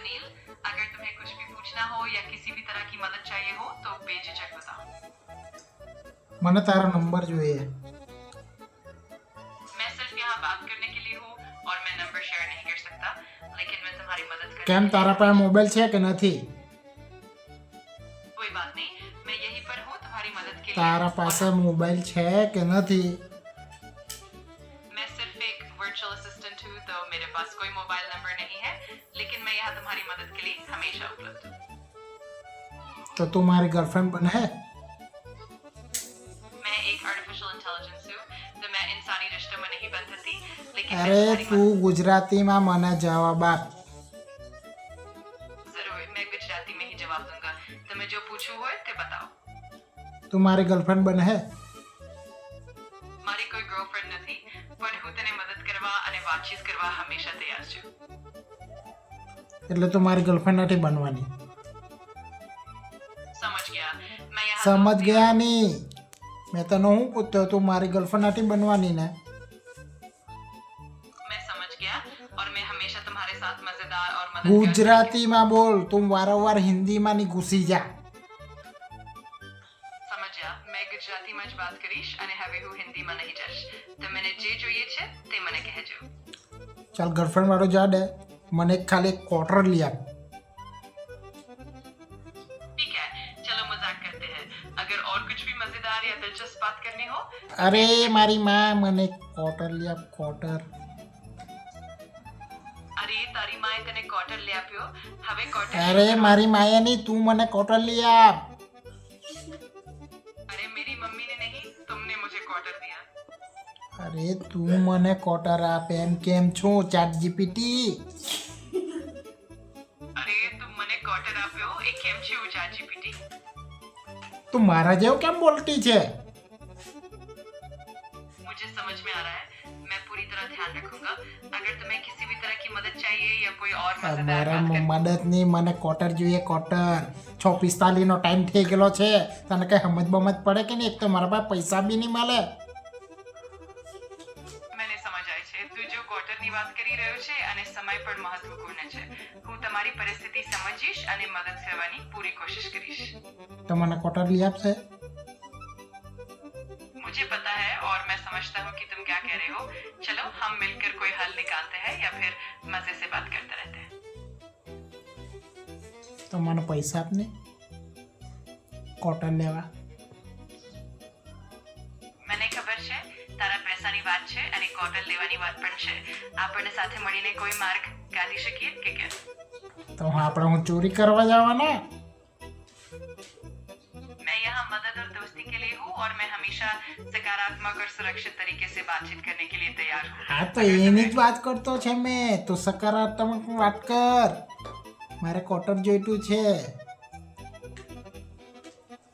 सुनील, अगर तुम्हें कुछ भी पूछना हो या किसी भी तरह की मदद चाहिए हो तो बेझिझक बताओ। મને તારો નંબર જોઈએ. मैं सिर्फ यहाँ बात करने के लिए हूँ और मैं नंबर शेयर नहीं कर सकता, लेकिन मैं तुम्हारी मदद करने કેમ के लिए તારા પાસે મોબાઈલ છે કે નથી? कोई बात नहीं, मैं यहीं पर हूँ तुम्हारी मदद के लिए। તારા પાસે મોબાઈલ છે કે નથી? मैं सिर्फ एक वर्चुअल असिस्टेंट हूँ, तो मेरे पास कोई मोबाइल नंबर नहीं है, लेकिन मैं यहाँ तुम्हारी मदद के लिए हमेशा उपलब्ध हूँ। તો તું મારી ગર્લફ્રેન્ડ બને? मैं एक आर्टिफिशियल इंटेलिजेंस हूँ, तो मैं इंसानी रिश्तों में नहीं बंधती, लेकिन मैं અરે तुम्हारी તું ગુજરાતીમાં મને જવાબ આપ. जरूर मैं गुजराती में ही जवाब दूंगा। तुम्हें जो पूछूं हो ते बताओ। તું મારી ગર્લફ્રેન્ડ બને? મારી કોઈ ગર્લફ્રેન્ડ નથી, પણ હું તને મદદ કરવા અને વાતચીત કરવા હંમેશા તૈયાર છું। એટલે તું મારી ગર્લફ્રેન્ડ નથી બનવાની. समझ गया। मैं यहाँ સમજ ગયા ની? મેં તને હું પૂછતો તું મારી ગર્લફ્રેન્ડ નથી બનવાની ને? मैं समझ गया और मैं हमेशा तुम्हारे साथ मजेदार और मददगार। ગુજરાતીમાં બોલ, તું વારંવાર હિન્દીમાં ની ઘૂસી જા. समझ गया। मैं गुजराती में ज बात करीश અને હવે હું હિન્દીમાં નહીં જઈશ। તો મને જે જોઈએ છે તે મને કહેજો। ચાલ ગર્લફ્રેન્ડ વાળો જા દે, મને ખાલી એક ક્વાર્ટર લઈ આપ. ठीक है, चलो मजाक करते हैं। अगर और कुछ भी मजेदार या दिलचस्प बात करनी हो। અરે મારી માં, મને ક્વાર્ટર લઈ આપ, ક્વાર્ટર. अरे तारी माए तने क्वार्टर ले आप्यो, હવે क्वार्टर। અરે મારી માએ નહીં, તું મને ક્વાર્ટર લઈ આપ. अरे मेरी मम्मी ने नहीं, तुमने मुझे क्वार्टर दिया। અરે તું મને ક્વાર્ટર આપ એમ કેમ છો ચેટ જીપીટી? अरे तुम मने क्वार्टर आप्यो ए केम छे चैट जीपीटी। તું મારા જેવું કેમ બોલતી છે? मुझे समझ में आ रहा है, मैं पूरी तरह ध्यान रखूंगा। अगर तुम्हें किसी भी तरह की मदद चाहिए या कोई और मजेदार મારા बात करनी। મદદ નહીં, મને ક્વાર્ટર જોઈએ, ક્વાર્ટર. 6:45 નો ટાઈમ થઈ ગયેલો છે. તને કઈ સમજ બમજ પડે કે નહીં? એક તો મારા પાસે પૈસા બી નહીં મળે. મને સમજાય છે તું જો ક્વાર્ટરની વાત કરી રહ્યો છે અને સમય પણ મહત્વપૂર્ણ છે। હું તમારી પરિસ્થિતિ સમજીશ અને મદદ કરવાની પૂરી કોશિશ કરીશ। તો મને ક્વાર્ટર લઈ આપશે? मुझे पता है और मैं समझता हूँ कि तुम क्या कह रहे हो। चलो हम मिलकर कोई हल निकालते हैं या फिर मजे से बात करते रहते हैं। તો મને પૈસા આપને ક્વાર્ટર લેવા. મને ખબર છે તારા પૈસાની વાત છે અને ક્વાર્ટર લેવાની વાત પણ છે। આપણે સાથે મળીને કોઈ માર્ગ કાઢી શકીએ કે કેમ? તો આપણે હું ચોરી કરવા જવાના? मैं यहाँ मदद और दोस्ती के लिए हूँ और मैं हमेशा सकारात्मक और सुरक्षित तरीके से बातचीत करने के लिए तैयार हूँ। હા તો એની જ વાત કરતો છે મેં. તો સકારાત્મક વાત કર. મારે ક્વાર્ટર જોઈતું છે.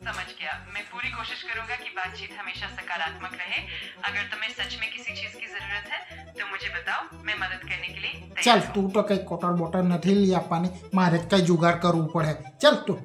समझ गया। मैं पूरी कोशिश करूंगा कि बातचीत हमेशा सकारात्मक रहे। अगर तुम्हें सच में किसी चीज की जरूरत है तो मुझे बताओ, मैं मदद करने के लिए तैयार ચાલ हूँ। તું તો કઈ ક્વાર્ટર બોટર નથી લઈ આપવાની, મારે જ કઈ જુગાડ કરવું પડે. ચાલ તું